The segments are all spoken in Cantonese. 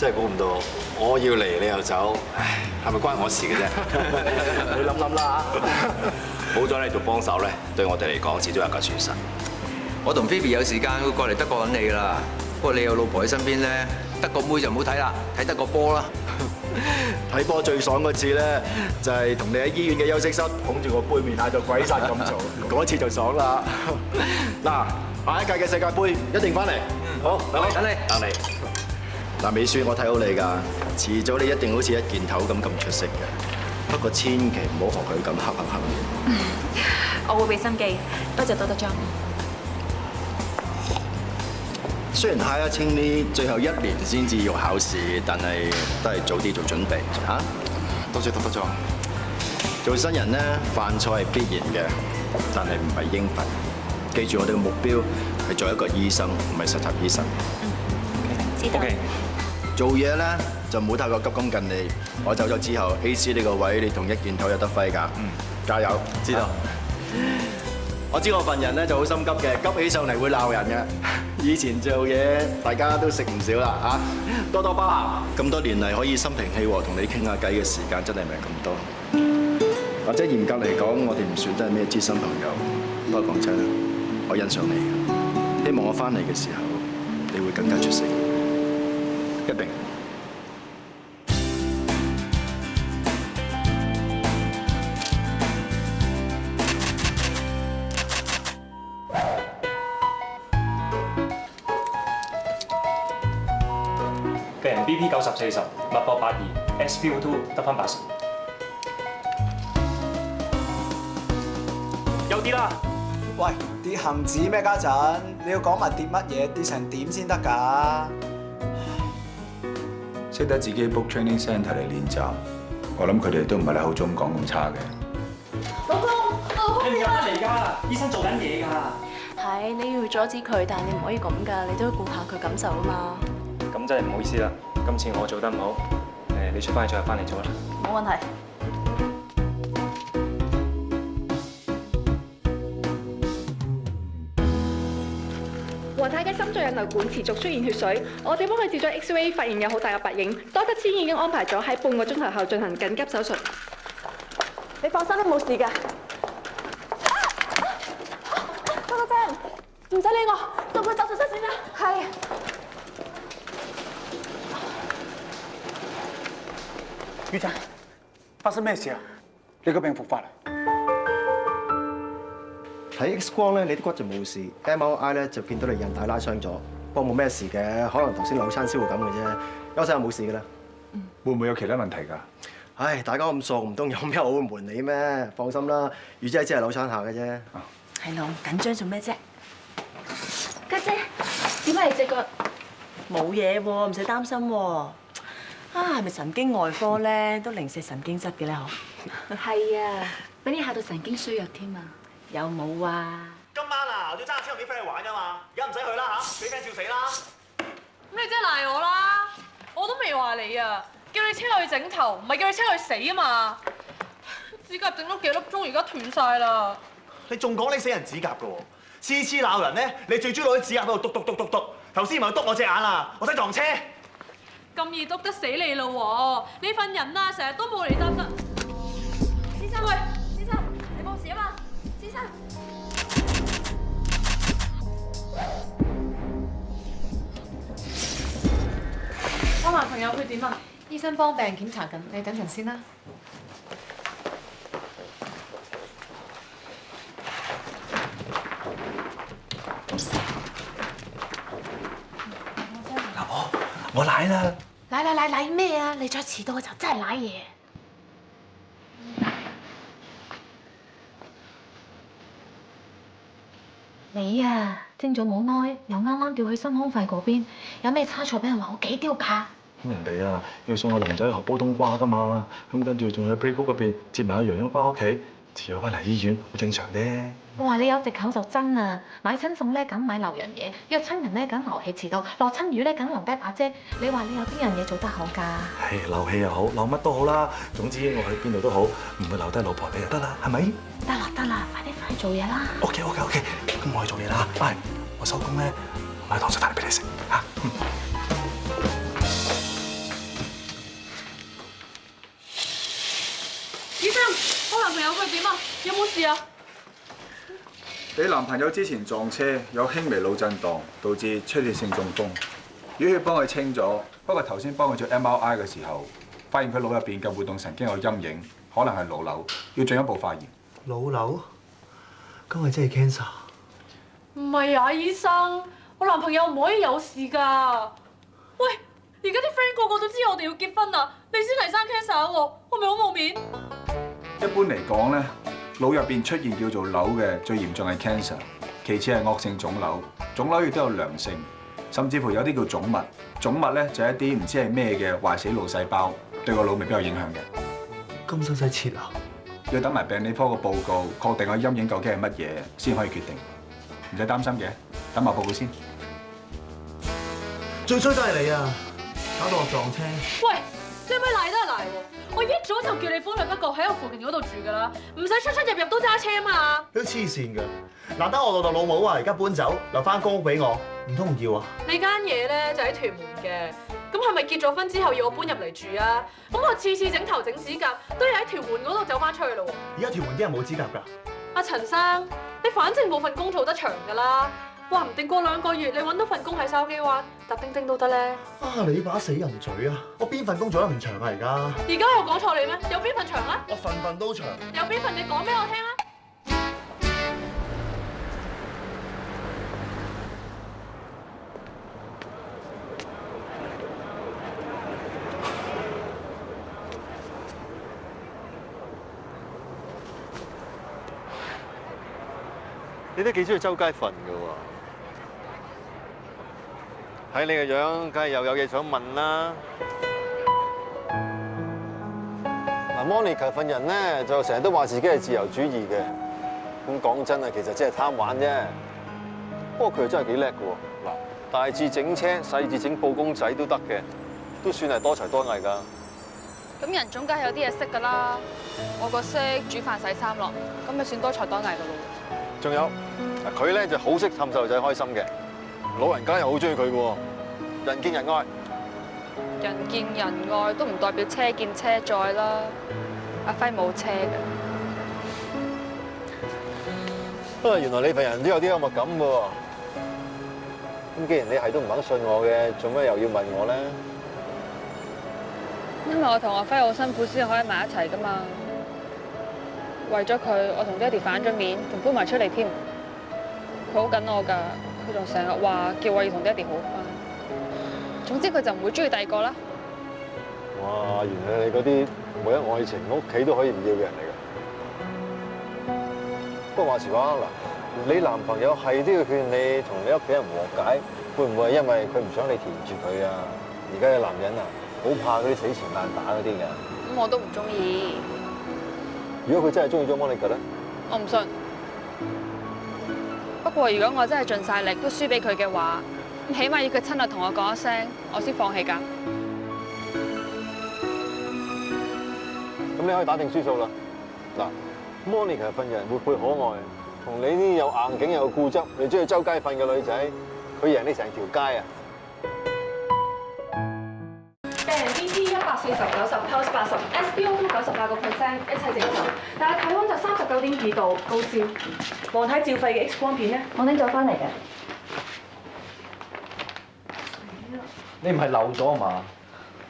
真係估唔到，我要嚟你又走，唉，係咪關我事嘅啫？你諗諗啦好咗你做幫手咧，對我哋嚟講始終有個損失。我同 Phoebe 有時間會過嚟德國揾你噶啦，不過你有老婆喺身邊咧，德國妹就唔好睇啦，睇德國波啦。睇波最爽嗰次咧，就係同你喺醫院嘅休息室捧住個杯麵嗌到鬼殺咁做，嗰次就爽啦。嗱，下一屆嘅世界盃一定翻嚟。好，等你。等你。嗱，美雪，我睇好你㗎，遲早你一定好似一件頭咁出色嘅。不過千祈唔好學佢咁黑。我會俾心機，多謝多多張。雖然下一清呢最後1年先至要考試，但係都係早啲做準備嚇。多謝多咗。做新人咧，犯錯係必然嘅，但係唔係應份。記住我哋嘅目標係做一個醫生，唔係實習醫生。知道。做嘢咧就唔好太過急功近利。我走咗之後 ，AC 呢個位你同一件頭有得揮㗎。加油！知道。我知我份人咧就好心急嘅，急起上嚟會鬧人嘅。以前做嘢大家都食唔少啦嚇，多多包涵。咁多年嚟可以心平氣和同你傾下偈嘅時間真係唔係咁多。或者嚴格嚟講，我哋唔算得係咩知心朋友。不過講真啦，我欣賞你，希望我翻嚟嘅時候，你會更加出色。一定。病人 BP 90/40，脈搏82，SpO2 得返80。有啲啦。喂，跌恒指咩家陣？你要講埋跌乜嘢？跌成點先得㗎？識得自己 book training centre 嚟練習，我諗佢哋都唔係你口中講咁差嘅。老公，你唔入得嚟㗎，醫生做緊嘢㗎。係，你要阻止佢，但係你唔可以咁㗎，你都要顧下佢感受啊嘛。咁真係唔好意思啦，今次我做得唔好，你出翻去再入翻嚟做啦。冇問題。黃太嘅心臟引流管持續出現血水，我哋幫佢照咗 X-ray， 發現有好大嘅白影，多吉千已經安排咗喺半個鐘頭後進行緊急手術。你放心，你冇事㗎。多多姐，唔使理我，送佢手術室先啦。係。於仔，發生咩事啊？你個病復發啦！睇 X 光咧，你啲骨就冇事 ；MRI 咧就見到你韌帶拉傷咗，不過冇咩事嘅，可能頭先扭餐燒會咁嘅啫，休息下冇事噶啦。會唔會有其他問題㗎？唉，大家咁傻，唔通有咩我會瞞你咩？放心啦，魚仔只係扭餐下嘅啫。係咯，緊張做咩啫？家姐，點解你隻腳冇嘢喎？唔使擔心喎。係咪神經外科咧都零舍神經質嘅咧？嗬？係啊，俾你嚇到神經衰弱添啊！有冇啊？今晚啊，我要揸車同啲 friend 去玩㗎嘛，而家唔使去啦嚇，俾 friend 笑死啦！咁你真係賴我啦！我都未話你啊，叫你車我去整頭，唔係叫你車我去死啊嘛！指甲整咗幾粒鐘，而家斷晒啦！你仲講你死人指甲㗎喎，次次鬧人咧，你最中意攞啲指甲喺度篤，頭先唔係篤我隻眼啊，我想撞車。咁易篤得死你咯喎！你份人啊，成日都冇嚟擔得。先生，喂，先生，你冇事啊嘛？先生，我男朋友佢點啊？醫生幫病人檢查緊，你等陣先啦。老婆，我嚟啦！奶咩啊？你再遲到就真係奶嘢。你啊，精咗冇耐，又啱啱調去新康肺嗰邊，有咩差錯俾人話我幾丟架。咁人哋啊要送阿龍仔去學煲冬瓜㗎嘛，咁跟住仲去 Playgroup 嗰邊接埋阿洋洋翻屋企，遲咗翻嚟醫院，好正常啫。我話你有藉口就真啊！買親餸咧，梗買流人嘢；約親人咧，梗流氣遲到；落親雨咧，梗留低把遮。你話你有邊樣嘢做得好㗎？唉，漏氣又好，漏乜都好啦。總之我去邊度都好，唔會留低老婆你就得啦，係咪？得啦，快啲做嘢啦。OK，咁我去做嘢啦。唉，我收工咧，買糖水翻嚟俾你食嚇。我男朋友佢點啊？有冇事啊？你男朋友之前撞車有輕微腦震盪，導致出血性中風。淤血幫佢清咗，不過頭先幫佢做 MRI 嘅時候，發現佢腦入邊嘅活動神經有陰影，可能係腦瘤，要進一步化驗。腦瘤？咁係真係 cancer？ 唔係啊，醫生，我男朋友唔可以有事㗎。喂，而家啲 friend 個個都知我哋要結婚啦，你先嚟生 cancer 喎，我咪好冇面？一般嚟講咧，腦入邊出現叫做瘤嘅最嚴重係 cancer， 其次係惡性腫瘤，腫瘤亦都有良性，甚至乎有啲叫腫物。腫物咧就係一啲唔知係咩嘅壞死腦細胞，對個腦未必有影響嘅。咁使唔使切啊？要等埋病理科個報告，確定個陰影究竟係乜嘢，先可以決定。唔使擔心嘅，等埋報告先。最衰都係你啊！搞到我撞車。喂，你咪賴得係賴喎！我一早就叫你歡喜不過喺我附近嗰度住㗎啦，唔使出出入入都揸車啊嘛！你都黐線㗎！難得我老豆老母啊，而家搬走，留翻公屋俾我，唔通唔要啊？你間嘢咧就喺屯門嘅，咁係咪結咗婚之後要我搬入嚟住啊？咁我次次整頭整指甲都要喺屯門嗰度走翻出去咯喎！而家屯門啲人冇指甲㗎。阿陳生，你反正冇份工做得長㗎啦，話唔定過2個月你揾到份工喺筲箕灣搭叮叮都得咧。啊！你把死人嘴啊！我邊份工做得唔長啊而家？而家有講錯你咩？有邊份長啊？我份份都長。有邊份你講俾我聽啊！你都幾中意周街瞓㗎喎？睇你個樣，梗係又有嘢想問啦。嗱 ，Monica 份人咧就成日都話自己係自由主義嘅。咁講真啊，其實真係貪玩啫。不過佢又真係幾叻㗎喎。嗱，大至整車，細至整布公仔都得嘅，都算係多才多藝㗎。咁人總梗係有啲嘢識㗎啦。我個識煮飯洗衫咯，咁咪算多才多藝㗎咯。仲有嗱，佢咧就好識氹細路仔開心嘅，老人家又好中意佢嘅喎，人見人愛。人見人愛都唔代表車見車載啦。阿輝冇車嘅。不過原來你份人都有啲幽默感嘅喎。咁既然你係都唔肯信我嘅，做咩又要問我咧？因為我同阿輝好辛苦先可以埋一齊㗎嘛。為咗佢，我同爹哋反咗面，仲搬埋出嚟添。佢好緊我㗎，佢仲成日話叫我要同爹哋好返。總之佢就唔會中意第二個啦。哇！原來你嗰啲冇咗愛情，屋企都可以唔要嘅人嚟㗎。不過話時話嗱，你男朋友係都要勸你同你屋企人和解，會唔會係因為佢唔想你填住佢啊？而家嘅男人啊，好怕嗰啲死纏爛打嗰啲㗎。咁我都唔中意。如果佢真係中意咗 Monica 咧，我唔信。不過如果我真係盡晒力都輸俾佢嘅話，咁起碼要佢親口同我講一聲，我先放棄㗎。咁你可以打定輸數啦。嗱 ，Monica 份人活潑可愛，同你呢又硬頸又固執，你中意周街瞓嘅女仔，佢贏你成條街啊！病人 BP 140/90，Pulse 80，SpO2 98%，一切正常。但係體溫就39.2度，高燒。黃體照肺嘅 X 光片咧，我拎咗翻嚟嘅。你唔係漏咗啊嘛？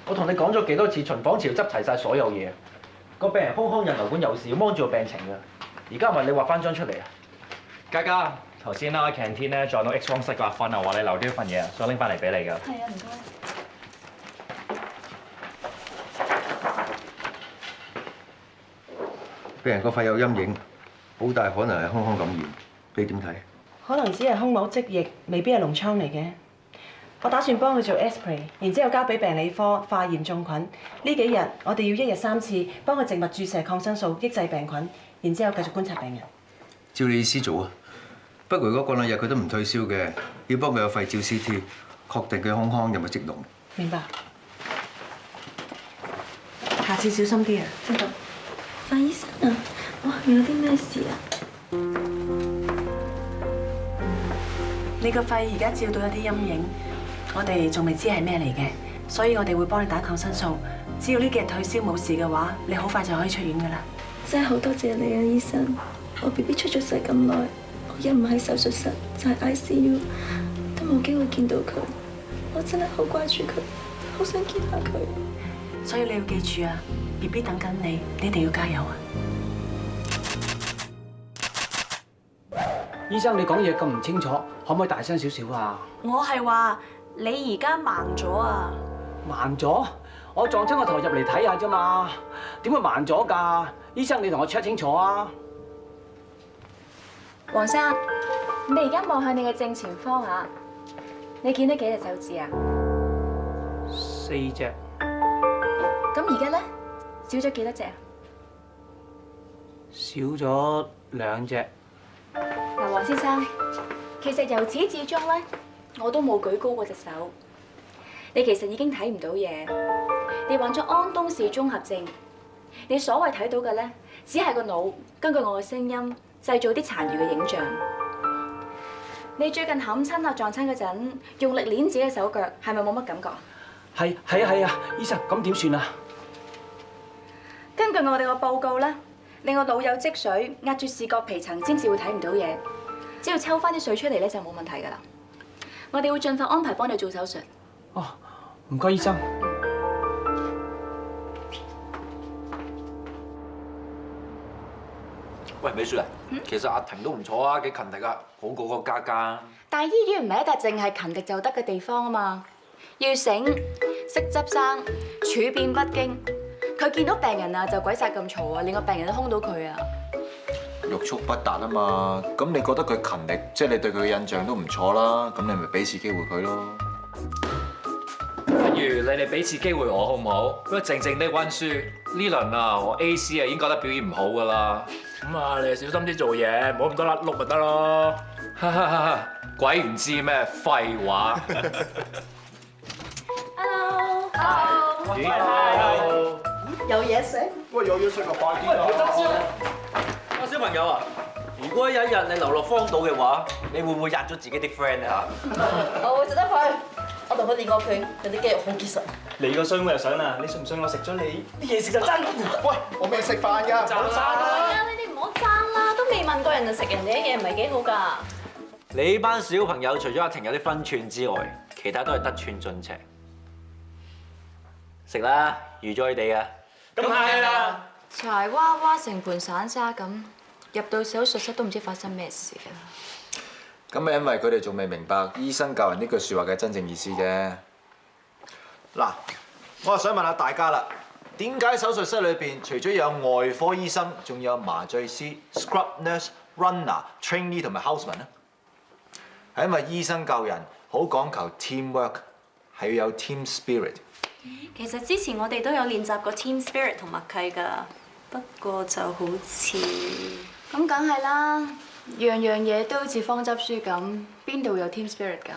我同你講咗幾多次，巡房前要執齊晒所有嘢。個病人胸腔引流管有事，要幫住個病情㗎。而家唔係你畫翻張出嚟啊？嘉嘉，頭先啦 canteen 咧撞到 X 光室個阿芬啊，話你留咗份嘢，想拎翻嚟俾你㗎。係啊，唔該。病人個肺有陰影，好大可能係胸腔感染，你點睇？可能只係胸膜積液，未必係膿瘡嚟嘅。我打算幫佢做 X-ray， 然之後交俾病理科化驗種菌。呢幾日我哋要1日3次幫佢靜脈注射抗生素，抑制病菌，然之後繼續觀察病人。照你意思做啊！不過如果過2日佢都唔退燒嘅，要幫佢有肺照 CT， 確定佢胸腔有冇積膿。明白。下次小心啲啊！知道。范醫生啊，我係有啲咩事啊？你個肺而家照到一啲陰影，我哋仲未知係咩嚟嘅，所以我哋會幫你打抗生素。只要呢幾日退燒冇事嘅話，你好快就可以出院㗎啦。真係好多謝你啊，醫生！我 BB 出咗世咁耐，我一唔喺手術室就係 ICU， 都冇機會見到佢。我真係好掛住佢，好想見下佢。所以你要記住啊 ，BB 等緊你，你一定要加油啊！醫生，你講嘢咁唔清楚，可唔可以大聲少少啊？我係話你而家盲咗啊！盲咗？我撞親個頭入嚟睇下啫嘛，點會盲咗㗎？醫生，你同我 check 清楚啊！黃生，你而家望下你嘅正前方啊，你見到幾隻手指啊4隻。咁而家咧，少咗幾多隻啊？少咗2隻。嗱，黃先生，其實由始至終咧，我都冇舉高過隻手。你其實已經睇唔到嘢，你患咗安東氏綜合症。你所謂睇到嘅咧，只係個腦根據我嘅聲音製造啲殘餘嘅影像。你最近冚親啊撞親嗰陣，用力捏自己嘅手腳，係咪冇乜感覺啊？係啊，醫生，咁點算啊？根據我哋個報告咧，你個腦有積水壓住視覺皮層，先至會睇唔到嘢。只要抽翻啲水出嚟咧，就冇問題㗎啦。我哋會盡快安排幫你做手術。哦，唔該，醫生。喂，美雪啊，其實阿婷都唔錯啊，幾勤力啊，好過個嘉嘉。但係醫院唔係一笪淨係勤力就得嘅地方啊嘛，要醒、識執生、處變不驚。佢見到病人啊就鬼殺咁嘈啊，連個病人都兇到佢啊。欲速不達啊嘛，咁你覺得佢勤力，即係你對佢嘅印象都唔錯啦，咁你咪俾次機會佢咯。不如你哋俾次機會我好唔好？不過靜靜地溫書，呢輪啊我 AC 啊已經覺得表現唔好噶啦。咁啊，你小心啲做嘢，唔好咁多甩碌就得咯。鬼唔知咩廢話。Hello，有嘢食？喂，有嘢食就快啲啦！小朋友啊，如果有一日你流落荒島嘅話，你會唔會壓咗自己啲 friend 咧嚇？我會食得佢，我同佢練過拳，佢啲肌肉好結實。你個衰我又想啦，你信唔信我食咗你啲嘢食就真？喂，我未食飯㗎，走啦！你哋唔好爭啦，都未問過人就食人哋啲嘢，唔係幾好㗎。你班小朋友除咗阿婷有啲分寸之外，其他都係得寸進尺。食啦，預咗你哋嘅。咁係啦。柴娃娃成盤散沙咁，入到手術室都唔知發生咩事啊！咁咪因為佢哋仲未明白醫生教人呢句説話嘅真正意思啫。嗱，我就想問下大家啦，點解手術室裏邊除咗有外科醫生，仲有麻醉師、scrub nurse、runner、trainee 同埋 houseman 咧？係因為醫生教人好講求 teamwork， 係要有 team spirit。其實之前我哋都有練習過 team spirit 同默契㗎，不過就好似咁梗係啦，樣樣嘢都好似方執書咁，邊度有 team spirit 㗎？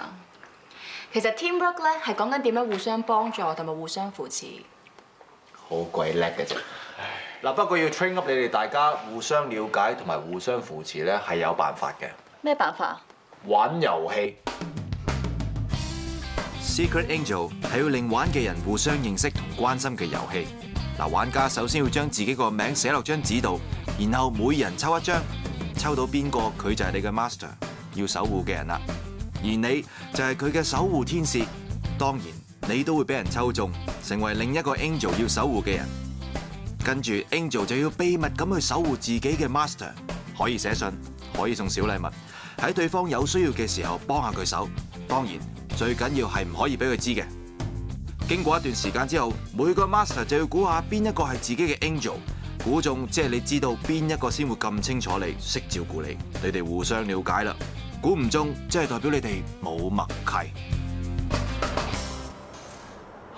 其實 teamwork 咧係講緊點樣互相幫助同埋互相扶持。好鬼叻嘅啫！嗱，不過要 train up 你哋大家互相了解同埋互相扶持咧，係有辦法嘅。咩辦法？玩遊戲。Secret Angel 係要令玩嘅人互相認識同關心嘅遊戲。嗱，玩家首先要將自己個名寫落張紙度，然後每人抽一張，抽到邊個佢就係你嘅 master， 要守護嘅人啦。而你就係佢嘅守護天使，當然你都會俾人抽中，成為另一個 Angel 要守護嘅人。跟住 Angel 就要秘密咁去守護自己嘅 master， 可以寫信，可以送小禮物，喺對方有需要嘅時候幫下佢手。當然最緊要係唔可以俾佢知嘅。經過一段時間之後，每個 master 就要估下邊一個係自己嘅 Angel， 估中即係你知道邊一個先會咁清楚你，識照顧你，你哋互相了解啦。估唔中即係代表你哋冇默契。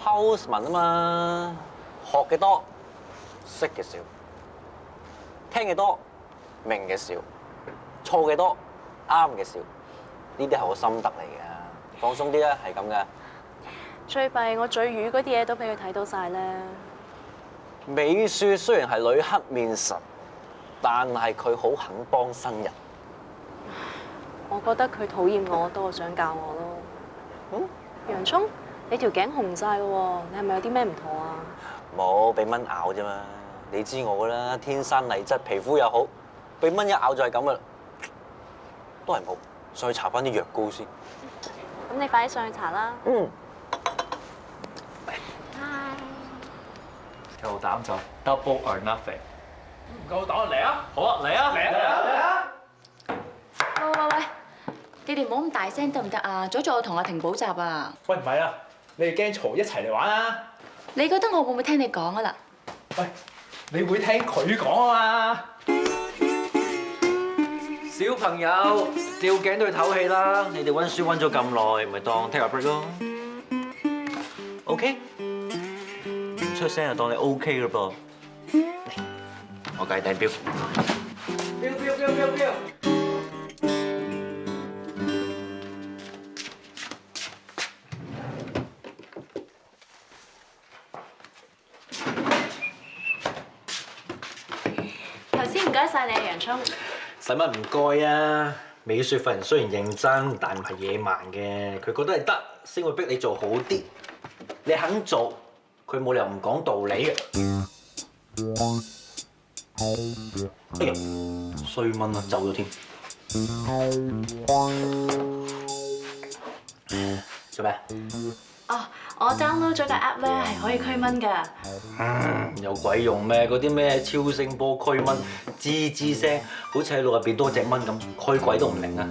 Houseman 啊嘛，學嘅多，識嘅少，聽嘅多，明嘅少，錯嘅多，啱嘅少，呢啲係我心得嚟嘅。放鬆啲啦，係咁嘅。最弊我最瘀嗰啲嘢都俾佢睇到晒咧。美雪雖然係女黑面神，但係佢好肯幫新人。我覺得佢討厭我多過想教我咯。洋葱，你條頸紅晒嘅喎，你係咪有啲咩唔妥啊？冇俾蚊咬啫嘛。你知我噶啦，天生麗質，皮膚又好，被蚊一咬就係咁噶啦，都係冇，上去搽翻啲藥膏先。咁你快啲上去搽啦。嗯。夠膽就 double or nothing。唔夠膽嚟啊！好啊，嚟啊！嚟啊！嚟啊！喂，你哋唔好咁大聲得唔得啊？阻住我同阿婷補習啊！喂，唔係啊，你哋驚嘈一齊嚟玩啊？你覺得我會唔會聽你講啊啦？喂，你會聽佢講啊嘛？小朋友吊頸都要唞氣啦，你哋温書温咗咁耐，咪當 take a break 咯。OK？ 唔出聲就當你 OK 嘞噃。嚟，我計頂錶。錶。頭先唔該晒你啊，洋葱。使乜唔該啊？美雪份人雖然認真，但唔係野蠻嘅。佢覺得係得，先會逼你做好啲。你肯做，佢冇理由唔講道理嘅。哎呀，衰蚊啊，走咗添。做咩？哦，我 download 咗個 app 咧，係可以驅蚊㗎。有鬼用咩？嗰啲咩超聲波驅蚊，吱吱聲，好似喺腦入邊多隻蚊咁，驅鬼都唔靈啊！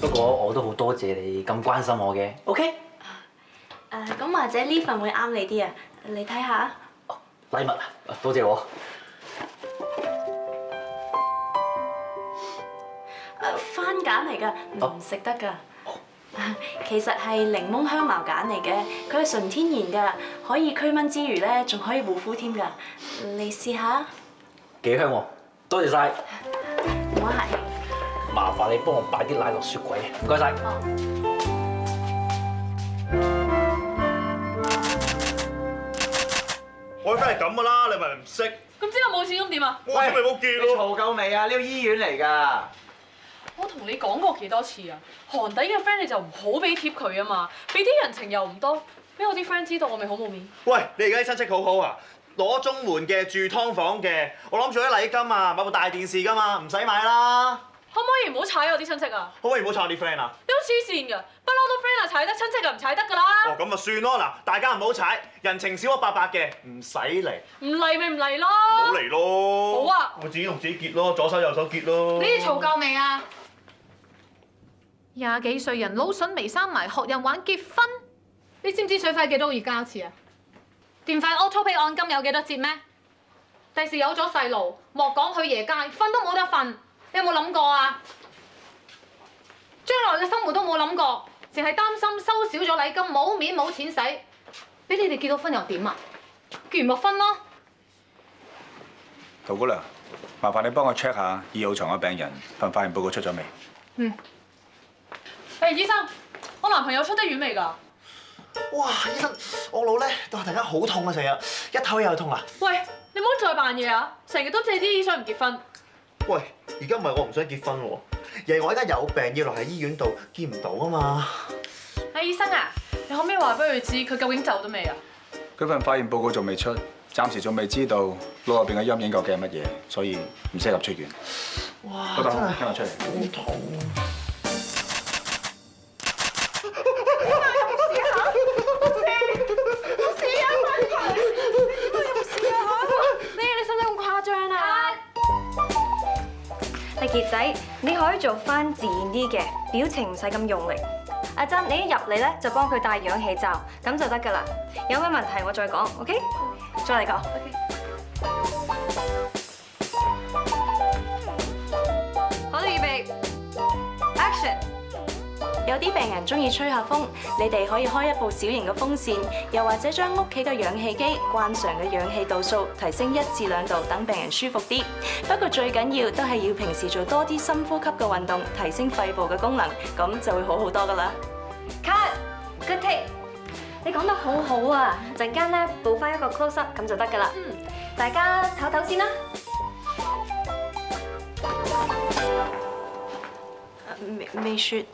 不過我都好多謝你咁關心我嘅。OK？ 咁或者呢份會啱你啲啊？你睇下。禮物啊，多謝我。番梘嚟㗎，唔食得㗎。其實係檸檬香茅鹼嚟嘅，佢係純天然㗎，可以驅蚊之餘咧，仲可以護膚添㗎。你試下。幾香喎！多謝晒。唔好客氣。麻煩你幫我擺啲奶落雪櫃，唔該晒。我 friend 係咁㗎啦，你咪唔識。咁之後冇錢咁點啊？冇錢咪冇見咯。嘈夠未啊？呢個醫院嚟㗎。我同你講過幾多次啊？寒底嘅 friend 你就唔好俾貼佢啊嘛，俾啲人情又唔多，俾我啲 friend 知道我咪好冇面。喂，你而家啲親戚好好啊，攞綜援嘅住劏房嘅，我諗住啲禮金啊，買部大電視㗎嘛，唔使買啦。可唔可以唔好踩我啲親戚啊？可唔可以唔好踩我啲 friend 啊？你好黐線㗎，不嬲都 friend 啊踩得，親戚就唔踩得㗎啦。哦，咁咪算咯，嗱，大家唔好踩，人情少咗800嘅，唔使嚟。唔嚟咪唔嚟咯。唔好嚟咯。好啊。我自己同自己結咯，左手右手結咯。你哋嘈夠未啊？20幾歲人腦筍未生埋，學人玩結婚？你知唔知水費幾多個月交一次啊？電費 auto pay 按金有幾多折咩？第時有咗細路，莫講去夜街，瞓都冇得瞓。你有冇諗過啊？將來嘅生活都冇諗過，淨係擔心收少咗禮金，冇面冇錢使。俾你哋結到婚又點啊？結完咪分咯。陶姑娘，麻煩你幫我 check 下2號床嘅病人份化驗報告出咗未？嗯。誒，醫生，我男朋友出得院未㗎？哇，醫生，我腦咧都係突然間好痛啊，成日一唞又痛啊！喂，你唔好再扮嘢啊！成日都借啲醫生唔結婚。喂，而家唔係我唔想結婚喎，而係我而家有病要留喺醫院度，見唔到啊嘛。阿醫生啊，你可唔可以話俾佢知佢究竟走咗未啊？佢份化驗報告仲未出，暫時仲未知道腦入邊嘅陰影究竟係乜嘢，所以唔適合出院。哇！得啦，真係聽我出嚟。好痛啊！傑仔，你可以做翻自然啲嘅，表情唔使咁用力。阿珍，你一入嚟咧就幫佢戴氧氣罩，咁就得㗎啦。有咩問題我再講 ，OK？ 再嚟講。好，預備 ，Action！ 有啲病人中意吹下風，你哋可以開一部小型嘅風扇，又或者將屋企嘅氧氣機慣常嘅氧氣度數提升1至2度，等病人舒服啲。不過最緊要都係要平時做多啲深呼吸嘅運動，提升肺部嘅功能，咁就會好好多㗎啦。Cut，Good take， 你講得好好啊！陣間咧補翻一個 close up 咁就得㗎啦。大家唞唞先啦。美雪。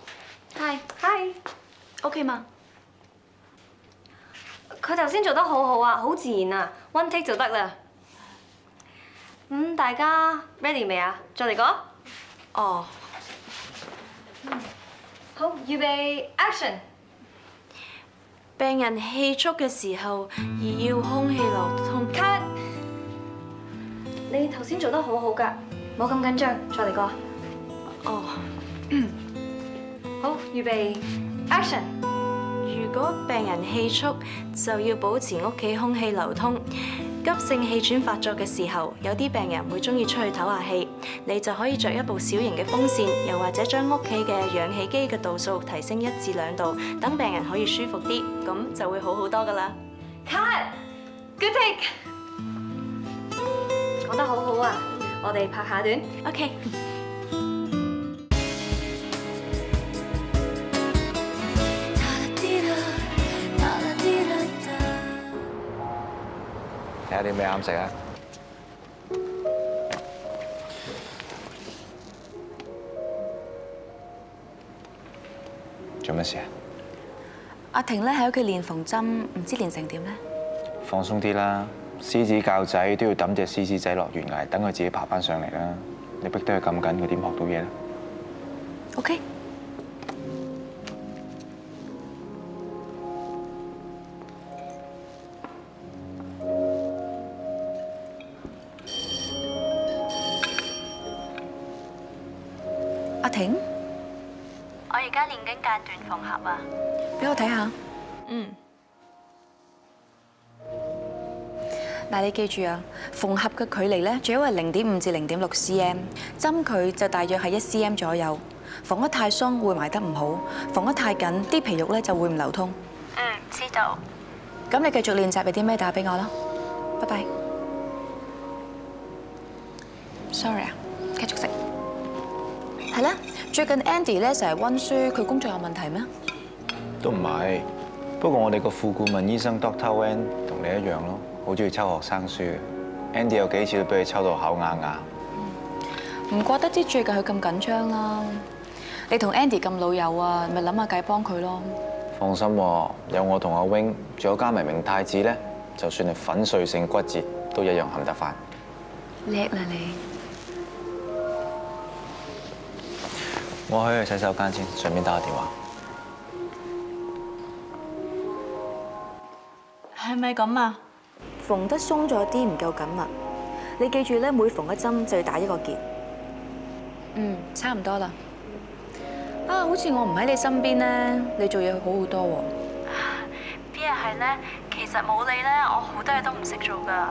Hi，OK 嗎？佢頭先做得好好啊，好自然啊，one take 就得啦。大家 ready 未啊？再嚟個。哦。好，預備 action。病人氣促嘅時候，而要空氣流通。cut。你頭先做得好好㗎，冇咁緊張，再嚟個。哦。好，預備 action。如果病人氣促，就要保持屋企空氣流通。急性氣喘發作嘅時候，有啲病人會中意出去唞下氣，你就可以着一部小型嘅風扇，又或者將屋企嘅氧氣機嘅度數提升1至2度，等病人可以舒服啲，咁就會好好多噶啦。Cut，good take， 講得好好啊！我哋拍下段 ，OK。睇下啲咩啱食啊！做乜事啊？阿婷咧喺屋企練縫針，唔知練成點咧？放鬆啲啦，獅子教仔都要揼隻獅子仔落懸崖，等佢自己爬翻上嚟啦。你逼得佢咁緊，佢點學到嘢咧 ？OK。阿婷，我而家練緊間斷縫合啊，俾我睇下。嗱，你記住啊，縫合嘅距離咧，最好係0.5至0.6 cm， 針距就大約係1 cm 左右。縫得太鬆會埋得唔好，縫得太緊啲皮肉咧就會唔流通。知道。咁你繼續練習，有啲咩打俾我啦。拜拜。Sorry 啊，繼續食。係啦，最近 Andy 咧成日溫書，佢工作有問題咩？都唔係，不過我哋個副顧問醫生 Dr. Wen 同你一樣咯，好中意抽學生書嘅。Andy 有幾次都俾佢抽到口啞啞。唔怪得知最近佢咁緊張啦。你同 Andy 咁老友啊，咪諗下計幫佢咯。放心喎，有我同阿 Wing， 仲有加埋明太子咧，就算係粉碎性骨折都一樣冚得翻。叻啦你！我去洗手間先，順便打個電話。係咪咁啊？縫得鬆咗啲，唔夠緊密。你記住咧，每縫一針就要打1個結。差唔多啦。啊，好似我唔喺你身邊咧，你做嘢好好多喎。邊日係咧？其實冇你咧，我好多嘢都唔識做㗎。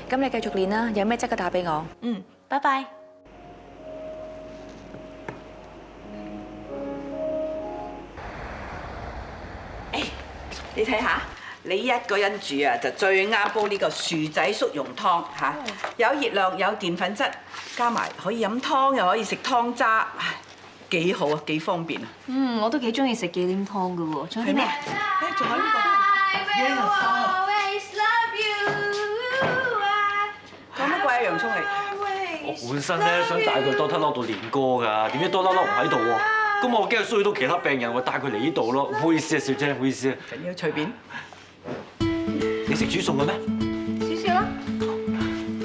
咁你繼續練啦，有咩即刻打俾我。拜拜。你睇下，你一個人住啊，就最啱煲呢個薯仔粟蓉湯嚇，有熱量，有澱粉質，加埋可以飲湯，又可以食湯渣，幾好啊，幾方便啊！我都幾中意食忌廉湯㗎喎，仲有啲咩？仲有呢個。講乜鬼啊，洋葱嚟？我本身咧想帶佢多特粒度練歌㗎，點知多特粒唔喺度喎。咁我驚佢騷擾到其他病人，我帶佢嚟呢度咯。唔好意思啊，小姐，唔好意思啊。緊要隨便。你識煮餸嘅咩？少少啦。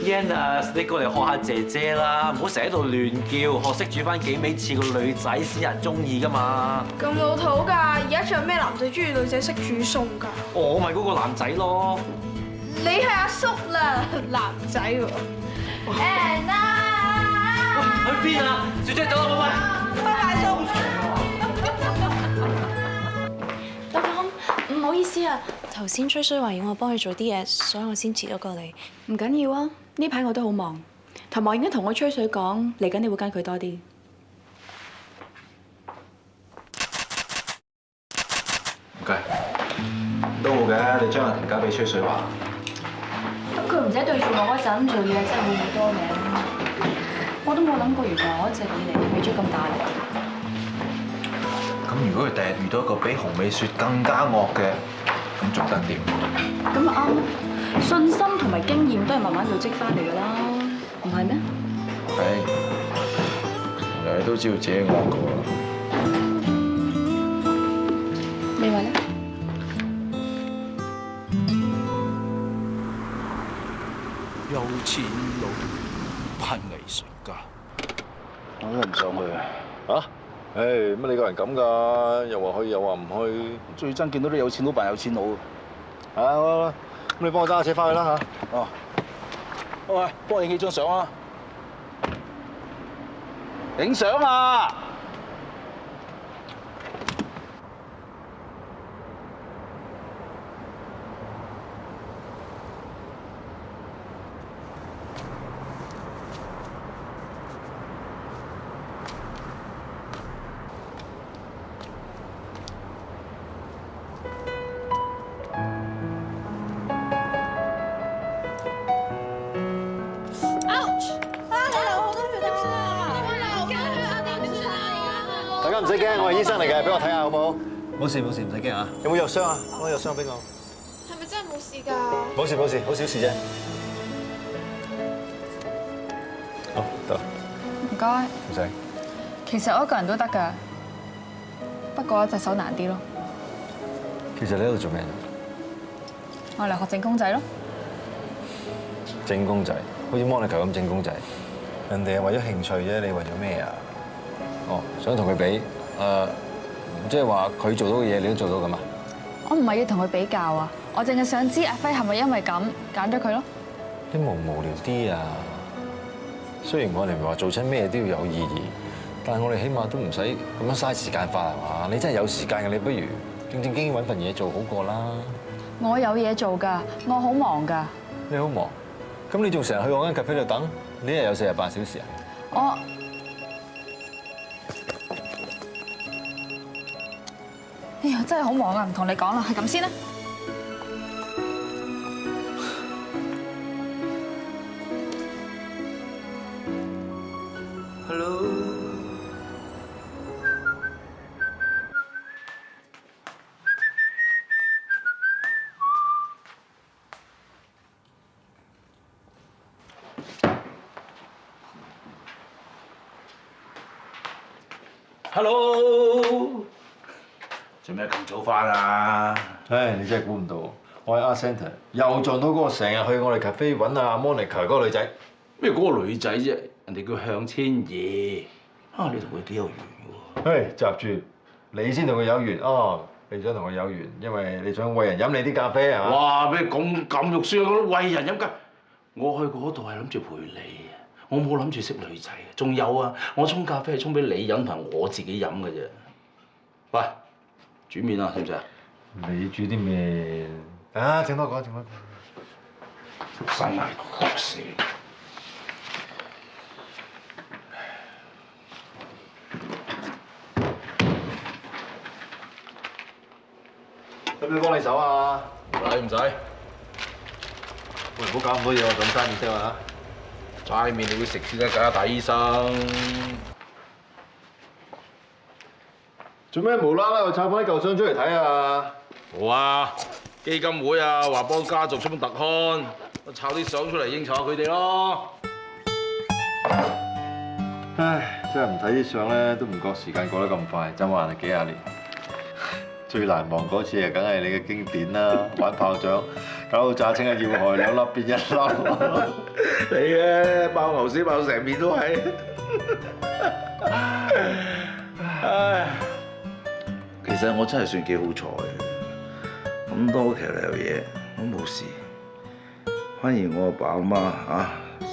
Yannis， 你過嚟學下姐姐啦，唔好成日喺度亂叫，學識煮翻幾味似個女仔先有人中意㗎嘛。咁老土㗎，而家仲有咩男仔中意女仔識煮餸㗎？我咪嗰個男仔咯。你係阿叔啦，男仔喎。Anna。去邊啊？小姐走啦，拜拜。拜拜，叔。德康，唔好意思啊，頭先吹水話要我幫佢做啲嘢，所以我先遲咗過嚟。唔緊要啊，呢排我都好忙。同埋已經同我吹水講，嚟緊你會跟佢多啲。唔該，都好嘅，你將阿婷交俾吹水話。咁佢唔使對住我嗰陣做嘢，真係會好多嘅。我都冇諗過，原來我一直以嚟俾咗咁大力。咁如果佢第日遇到一個比紅美雪更加惡嘅，咁仲得點？咁啊啱，信心同埋經驗都係慢慢累積翻嚟㗎啦，唔係咩？係，原來你都知道自己惡㗎喎。你話咧？錢佬係藝術家。我都唔想去啊！嚇？誒乜你個人咁㗎？又話去又話唔去。最憎見到啲有錢佬扮有錢佬。好啦，咁你幫我揸車翻去啦嚇。哦。喂，幫我影幾張相啊！影相啊！大家唔使驚，我係醫生嚟嘅，俾我睇下好唔好？冇事冇事，唔使驚啊！有冇藥箱啊？攞藥箱俾我。係咪真係冇事㗎？冇事冇事，好小事啫。好得啦。唔該。唔使。其實我一個人都得㗎，不過隻手難啲咯。其實你喺度做咩？我嚟學整公仔咯。整公仔，好似 Monica 咁整公仔。人哋係為咗興趣啫，你為咗咩啊？哦，想同佢比，即係話佢做到嘅嘢，你都做到㗎嘛？我唔係要同佢比較啊，我淨係想知阿輝係咪因為咁揀咗佢咯？你無聊啲啊！雖然我哋唔係話做親咩都要有意義，但係我哋起碼都唔使咁樣嘥時間花係嘛？你真係有時間嘅，你不如正正經經揾份嘢做好過啦。我有嘢做㗎，我好忙㗎。你好忙，咁你仲成日去我間咖啡度等？你一日有48小時啊？哎呀，真係好忙啊，唔同你講啦，係咁先啦。Hello。Hello。做咩咁早翻啊？唉，你真係估唔到，我喺 Art Centre 又撞到嗰個成日去我哋咖啡揾阿 Monica 嗰個女仔。咩嗰個女仔啫？人哋叫向千兒。啊，你同佢幾有緣喎？唉，閘住，你先同佢有緣哦。你想同佢有緣，因為你想餵人飲你啲咖啡係嘛？哇！咩咁肉酸啊？餵人飲咖？我去嗰度係諗住陪你，我冇諗住識女仔。仲有啊，我沖咖啡係沖俾你飲同我自己飲嘅啫。喂！煮麵啊，使唔使啊？你煮啲麵啊？整多個，整多個。真係惡死！使唔使幫你手啊？唔使。喂，唔好搞咁多嘢喎，咁嘥面色啊！齋麵你會食先得㗎，大醫生。做咩無啦啦又摷翻啲舊相出嚟睇啊？好啊，基金會啊，話幫家族出本特刊，我摷啲相出嚟應酬下佢哋咯。唉，真係唔睇啲相咧，都唔覺時間過得咁快，真話係幾廿年。最難忘嗰次啊，梗係你嘅經典啦，玩炮仗，搞到炸青啊要害兩粒變一粒。你嘅爆牛屎爆成面都係。唉。其實我真係算幾好彩嘅，咁多騎呢嘢都冇事。反而我阿爸阿媽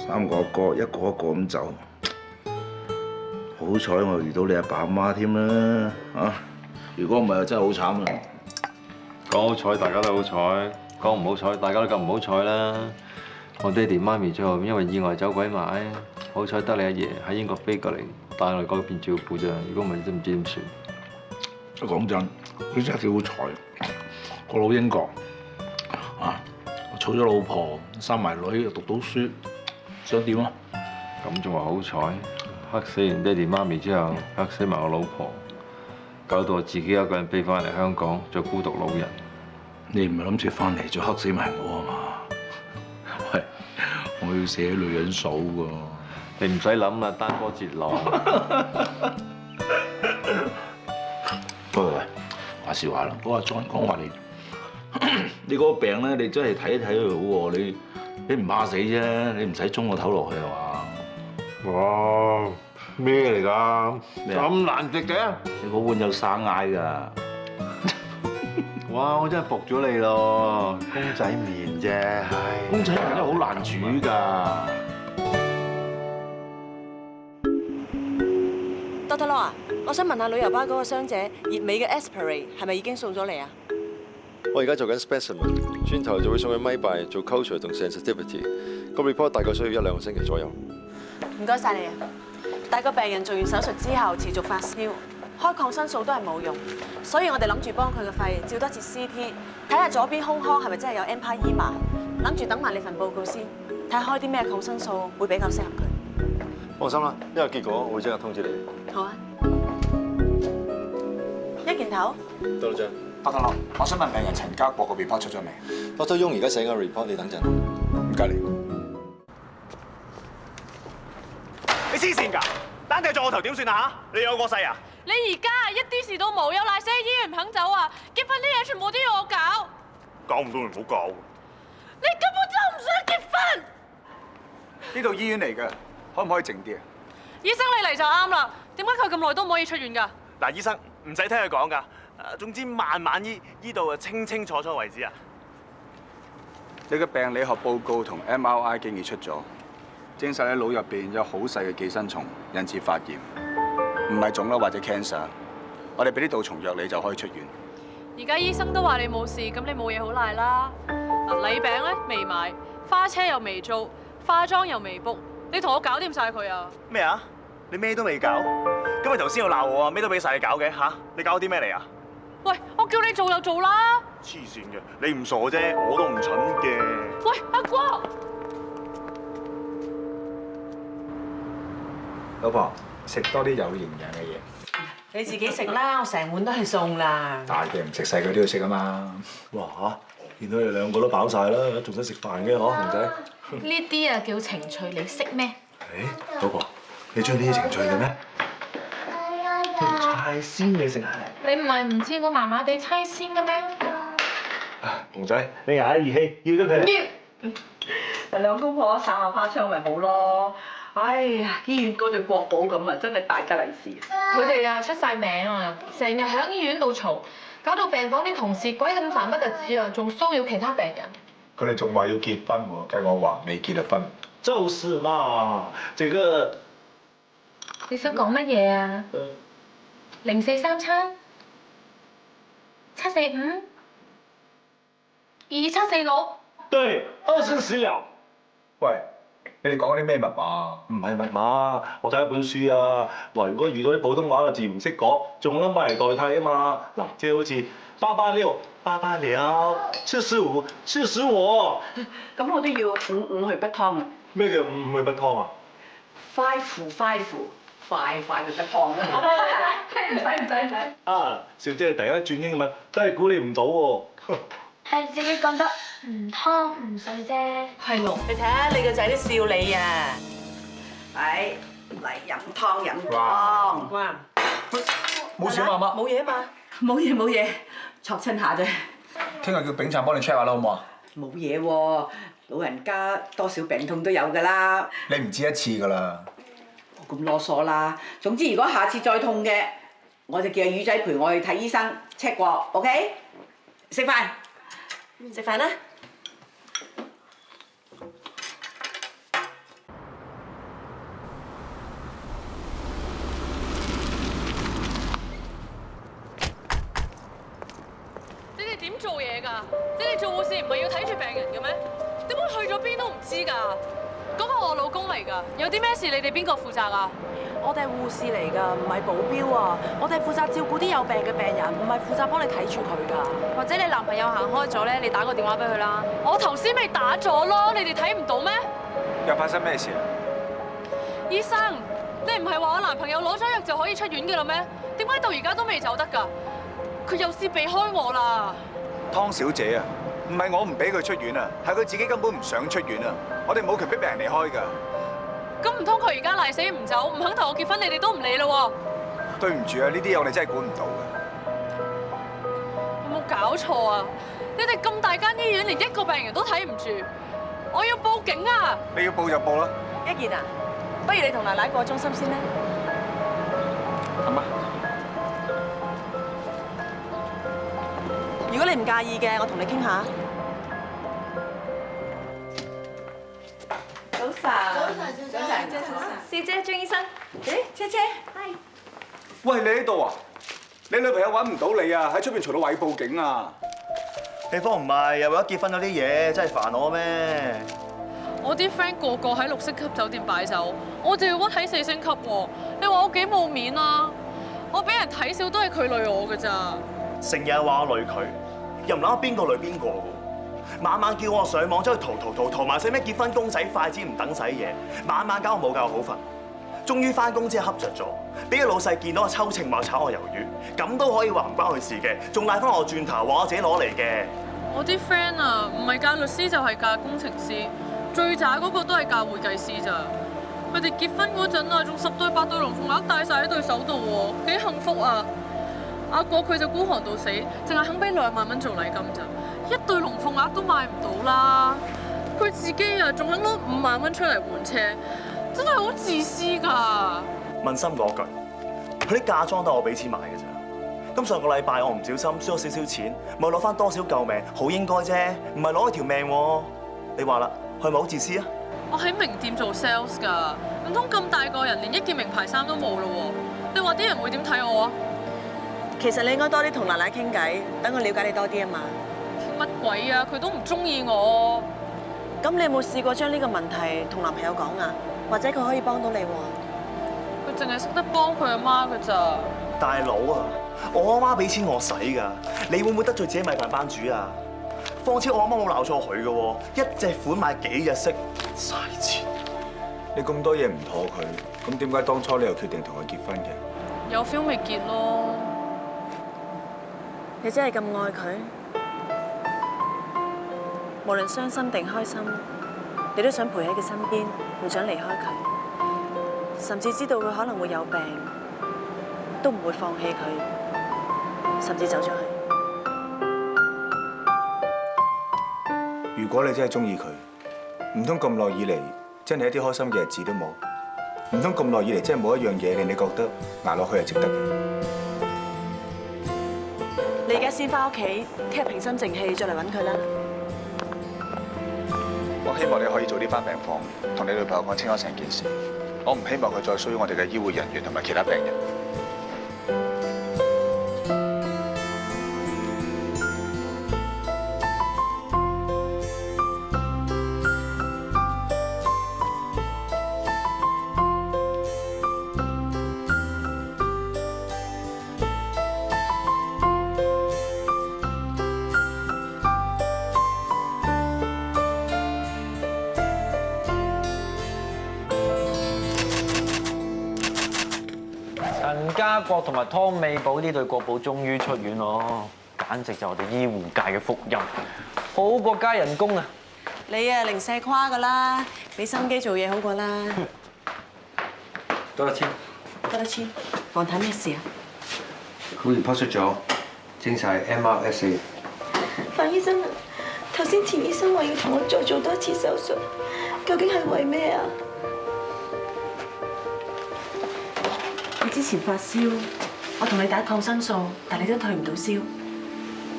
3個阿哥一個一個咁走，好彩我遇到你阿爸阿媽添啦如果唔係，真係好慘啊！講好彩，大家都好彩；講唔好彩，大家都咁唔好彩啦。我爹哋媽咪最後因為意外走鬼埋，好彩得你阿爺喺英國飛過嚟帶我哋嗰邊照顧咋。如果唔係，都唔知點算。講真，佢真係幾好彩。個老英國我娶咗老婆，生埋女，又讀到書，想點啊？咁仲話好彩，黑死完爹哋媽咪之後，黑死埋我老婆，搞到我自己一個人飛翻嚟香港做孤獨老人。你唔係諗住翻嚟再黑死埋我啊嘛？喂，我要寫女人數㗎。你唔使諗啦，單波截浪。喂，話時話啦，嗰個 John 講話你嗰個病咧，你真係睇一睇佢好喎。你唔怕死啫，你唔使中個頭落去係嘛？哇！咩嚟㗎？咁難食嘅？你嗰碗有生嗌㗎。哇！我真係服咗你咯，公仔麵啫，唉。公仔麵都好難煮㗎。Dr. Law 啊，我想問下旅遊巴嗰個傷者熱美嘅 aspirate 係咪已經送咗嚟啊？我而家做緊 specimen， 轉頭就會送去咪拜做 culture 同 sensitivity。個 report 大概需要1-2個星期左右。唔該晒你啊！但個病人做完手術之後持續發燒，開抗生素都係冇用，所以我哋諗住幫佢個肺照多次 CT， 睇下左邊胸腔係咪真係有 empyema。諗住等埋你份報告先，睇下開啲咩抗生素會比較適合佢。放心啦，因為結果我會即刻通知你。好啊。一件頭。多謝。Dr. Law，我想問病人陳家國個 report 出咗未 ？Dr. Yung 而家寫緊 report， 你等陣。唔該你。你黐線㗎！單隻撞我頭點算啊嚇？你有過世啊？你而家一啲事都冇，有賴死喺醫院唔肯走啊！結婚啲嘢全部都要我搞。搞唔到你唔好搞。你根本就唔想結婚。呢度醫院嚟嘅，可唔可以靜啲啊？醫生你嚟就啱啦，點解佢咁耐都唔可以出院㗎？嗱，醫生唔使聽佢講㗎，總之慢慢醫到啊清清楚楚為止啊。你嘅病理學報告同 MRI 經已出咗，證實你腦入邊有好細嘅寄生蟲，引致發炎，唔係腫瘤或者 cancer。我哋俾啲杜蟲藥你就可以出院。而家醫生都話你冇事，咁你冇嘢好賴啦。嗱，禮餅咧未買，花車又未租，化妝又未 book， 你同我搞掂晒佢啊！咩啊？你咩都未搞？咁你頭先又鬧我啊？咩都俾晒你搞嘅嚇？你搞啲咩嚟啊？喂，我叫你做就做啦！黐線嘅，你唔傻啫，我都唔蠢嘅。喂，阿哥，老婆，食多啲有營養嘅嘢。你自己食啦，我成碗都係餸啦。大嘅唔食，細嘅都要食啊嘛。哇嚇！見到你兩個都飽晒啦，仲使食飯嘅嗬，熊仔？呢啲啊叫情趣，你識咩？誒，老婆，你中意呢啲情趣嘅咩？猜鮮你食下。你唔係唔知我麻麻地猜鮮嘅咩？熊仔，你牙兒氣，要咗佢。要。兩公婆耍下花槍咪好咯。哎呀，醫院嗰對國寶咁啊，真係大吉利是。佢哋啊出晒名啊，成日喺醫院度嘈，搞到病房啲同事鬼咁煩不特止啊，仲騷擾其他病人。佢哋仲話要結婚喎，計我話未結就婚。就是嘛，這個。你想講乜嘢啊？0437 745 2746。對，24了。喂，你哋講嗰啲咩密碼？唔係密碼，我睇一本書啊，話如果遇到啲普通話嘅字唔識講，仲有乜嚟代替啊嘛？嗱，即係好似886、886、75、75。咁我都要55去北湯啊！咩叫55去北湯啊？快去北湯啊！唔使。啊，小姐你突然間轉英文，真係估你唔到喎。係自己覺得唔湯唔水啫。係咯，你睇下你個仔都笑你啊！嚟飲湯。哇！冇事啊，媽媽。冇嘢嘛？冇嘢，戳親下啫。聽日叫炳燦幫你 check 下啦，好唔好啊？冇嘢喎，老人家多少病痛都有㗎啦。你唔止一次㗎啦。我咁囉嗦啦。總之如果下次再痛嘅，我就叫阿魚仔陪我去睇醫生 check 過 ，OK？ 食飯啦！你哋點做嘢㗎？你哋做護士唔係要睇住病人嘅咩？點解去咗邊都唔知㗎？嗰個我老公嚟㗎，有啲咩事你哋邊個負責啊？我哋係護士嚟㗎，唔係保鏢啊！我哋負責照顧啲有病嘅病人，唔係負責幫你睇住佢㗎。或者你男朋友行開咗咧，你打個電話俾佢啦。我頭先咪打咗咯，你哋睇唔到咩？又發生咩事啊？醫生，你唔係話我男朋友攞咗藥就可以出院嘅啦咩？點解到而家都未走得㗎？佢又試避開我啦。湯小姐啊，唔係我唔俾佢出院啊，係佢自己根本唔想出院啊！我哋冇權逼病人離開㗎。咁唔通佢而家賴死唔走，唔肯同我結婚，你哋都唔理咯喎？對唔住啊，呢啲嘢我哋真係管唔到嘅。有冇搞錯啊？你哋咁大間醫院，連一個病人都睇唔住，我要報警啊！你要報就報啦。一健啊，不如你同奶奶過中心先啦。咁啊。如果你唔介意嘅，我同你傾下。早晨，早晨，師姐張醫生，誒，車車，係。喂，你喺度啊？你女朋友揾唔到你啊？喺出邊嘈到話要報警啊！地方唔係，又為咗結婚嗰啲嘢，真係煩我咩？我啲 friend 個個喺6星級酒店擺酒，我就要屈喺4星級喎。你話我幾冇面啊？我俾人睇少都係佢累我㗎咋。成日話我累佢，又唔諗下邊個累邊個喎？晚晚叫我上網走去淘埋晒咩結婚公仔、筷子唔等使嘢，晚晚搞我冇覺好瞓。終於翻工之後恰着咗，俾個老細見到我抽秤話炒我魷魚，咁都可以話唔關佢事嘅，仲賴翻我轉頭話我自己攞嚟嘅。我啲 friend 啊，唔係嫁律師就係嫁工程師，最渣嗰個都係嫁會計師咋。佢哋結婚嗰陣啊，仲10對8對龍鳳鈪戴晒喺對手度喎，幾幸福啊！阿國佢就孤寒到死，淨係肯俾2萬蚊做禮金咋，1對龍鳳鈪都買唔到啦。佢自己啊，仲肯攞5萬蚊出嚟換車。真係好自私㗎！問心嗰句，佢啲嫁妝都係我俾錢買嘅咋。咁上個禮拜我唔小心輸咗少少錢，咪攞翻多少救命，好應該啫，唔係攞佢條命喎。你話啦，係咪好自私啊？我喺名店做 sales 㗎，唔通咁大個人連一件名牌衫都冇咯喎？你話啲人會點睇我啊？其實你應該多啲同奶奶傾偈，等佢了解你多啲啊嘛。乜鬼啊？佢都唔中意我。咁你有冇試過將呢個問題同男朋友講啊？或者佢可以幫到你喎？佢淨係識得幫佢阿媽㗎咋。大佬啊，我阿媽俾錢我使㗎，你會唔會得罪自己米飯班主啊？況且我阿媽冇鬧錯佢嘅喎，一隻款買幾日色，嘥錢。你咁多嘢唔妥佢，咁點解當初你又決定同佢結婚嘅？有 feel 未結咯。你真係咁愛佢？無論傷心定開心，你都想陪喺佢身邊，唔想離開佢，甚至知道佢可能會有病，都唔會放棄佢，甚至走咗去。如果你真係中意佢，唔通咁耐以嚟真係一啲開心嘅日子都冇？唔通咁耐以嚟真係冇一樣嘢令你覺得捱落去係值得嘅？你而家先返屋企，聽日平心靜氣再嚟揾佢啦。我希望你可以早啲返病房，同你女朋友講清楚成件事。我唔希望佢再騷擾我哋嘅醫護人員同埋其他病人。陳家國同埋湯美寶呢對國寶終於出院咯，簡直就係我哋醫護界嘅福音，好過加人工啊！你啊零舍誇㗎啦，俾心機做嘢好過啦。多得千，多得千，黃太咩事啊？佢 report 出咗，證實係 MRSA。范醫生啊，頭先田醫生話要同我再做多一次手術，究竟係為咩啊？你之前發燒，我同你打抗生素，但你都退唔到燒。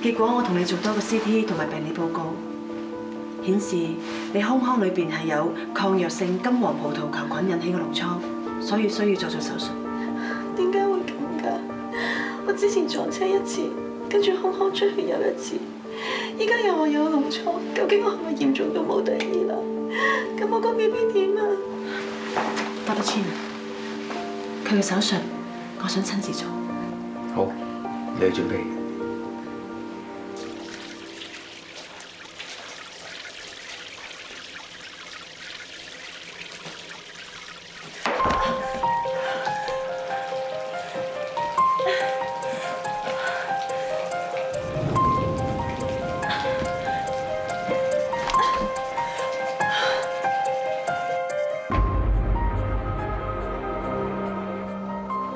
結果我同你做多個 CT 同埋病理報告，顯示你胸腔裏邊係有抗藥性金黃葡萄球菌引起嘅膿瘡，所以需要再做手術。點解會咁㗎？我之前撞車1次，跟住胸腔出血又1次，依家又話有膿瘡，究竟我係咪嚴重到冇得醫啦？咁我個 BB 點啊？多得千啊！佢嘅手術，我想親自做。好，你準備。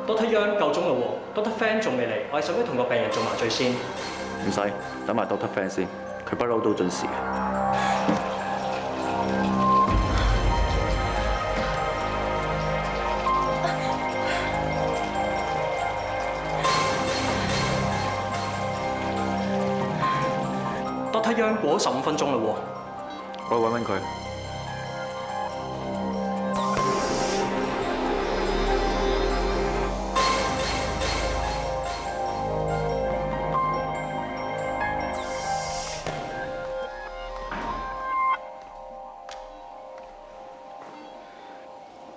Doctor Young 夠鐘啦喎 ，Doctor Fan 仲未嚟，我係使唔使同個病人做麻醉先？唔使，等埋 Doctor Fan 先，佢不嬲都準時嘅。Dr. Yang 過咗15分鐘啦喎。我去揾揾佢。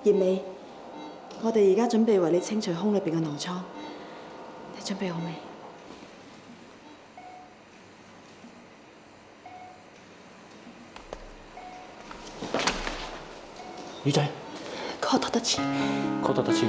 葉美，我哋而家準備為你清除胸裏邊嘅膿瘡，你準備好未？女仔，嗰度得錢，嗰度得錢。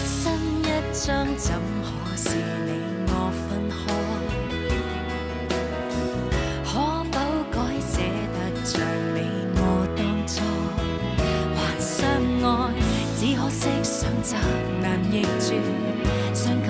新一章怎可是你我分開？可否改寫得像你我當初？還相愛，只可惜想責難逆轉，傷感